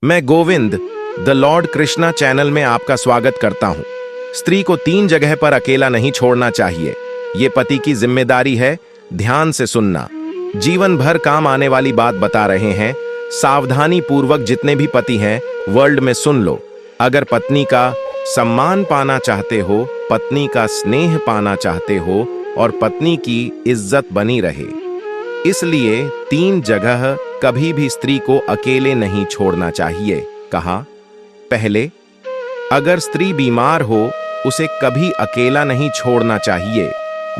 मैं Govind the Lord Krishna channel में आपका स्वागत करता हूं। स्त्री को 3 जगह पर अकेला नहीं छोड़ना चाहिए। ये पति की जिम्मेदारी है। ध्यान से सुनना, जीवन भर काम आने वाली बात बता रहे हैं। सावधानी पूर्वक जितने भी पति हैं वर्ल्ड में सुन लो। अगर पत्नी का सम्मान पाना चाहते हो, पत्नी का स्नेह पाना चाहते हो और पत्नी की इज्जत बनी रहे, इसलिए 3 जगह कभी भी स्त्री को अकेले नहीं छोड़ना चाहिए। कहा, पहले, अगर स्त्री बीमार हो उसे कभी अकेला नहीं छोड़ना चाहिए।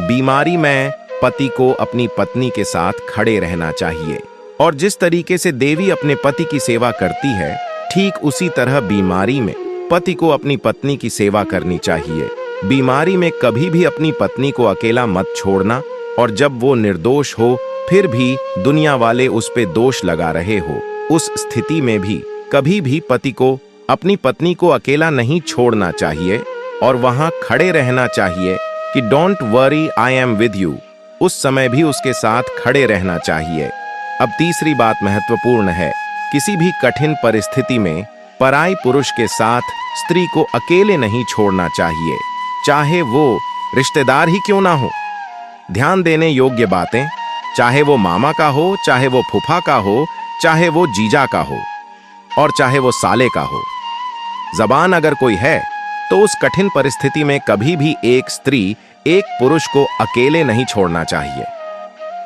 बीमारी में पति को अपनी पत्नी के साथ खड़े रहना चाहिए और जिस तरीके से देवी अपने पति की सेवा करती है, ठीक उसी तरह बीमारी में पति को अपनी पत्नी की सेवा करनी चाहिए। बीमारी में कभी भी अपनी पत्नी को अकेला मत छोड़ना, और जब वो निर्दोष हो फिर भी दुनिया वाले उस पे दोष लगा रहे हो, उस स्थिति में भी कभी भी पति को अपनी पत्नी को अकेला नहीं छोड़ना चाहिए और वहां खड़े रहना चाहिए कि don't worry, I am with you. उस समय भी उसके साथ खड़े रहना चाहिए। अब तीसरी बात महत्वपूर्ण है। किसी भी कठिन परिस्थिति में पराई पुरुष के साथ स्त्री को अकेले नहीं छोड़ना चाहिए, चाहे वो रिश्तेदार ही क्यों ना हो। ध्यान देने योग्य बातें, चाहे वो मामा का हो, चाहे वो फूफा का हो, चाहे वो जीजा का हो और चाहे वो साले का हो। जबान अगर कोई है तो उस कठिन परिस्थिति में कभी भी एक स्त्री एक पुरुष को अकेले नहीं छोड़ना चाहिए।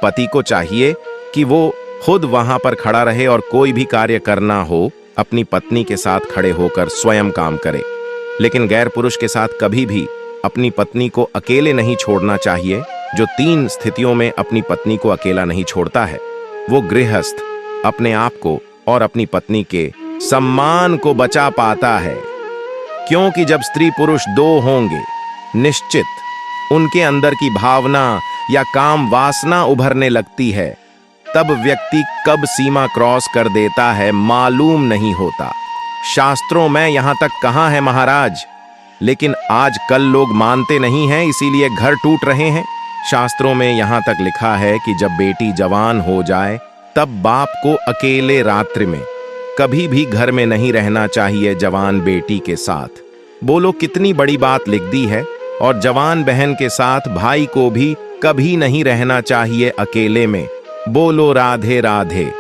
पति को चाहिए कि वो खुद वहां पर खड़ा रहे और कोई भी कार्य करना हो अपनी पत्नी के साथ खड़े होकर स्वयं काम करे। लेकिन गैर पुरुष के साथ कभी भी अपनी पत्नी को अकेले नहीं छोड़ना चाहिए। जो 3 स्थितियों में अपनी पत्नी को अकेला नहीं छोड़ता है, वो गृहस्थ अपने आप को और अपनी पत्नी के सम्मान को बचा पाता है। क्योंकि जब स्त्री पुरुष 2 होंगे, निश्चित उनके अंदर की भावना या काम वासना उभरने लगती है। तब व्यक्ति कब सीमा क्रॉस कर देता है मालूम नहीं होता। शास्त्रों में यहां तक कहा है महाराज, लेकिन आज कल लोग मानते नहीं हैं, इसीलिए घर टूट रहे हैं। शास्त्रों में यहां तक लिखा है कि जब बेटी जवान हो जाए तब बाप को अकेले रात्रि में कभी भी घर में नहीं रहना चाहिए जवान बेटी के साथ। बोलो कितनी बड़ी बात लिख दी है। और जवान बहन के साथ भाई को भी कभी नहीं रहना चाहिए अकेले में। बोलो राधे राधे।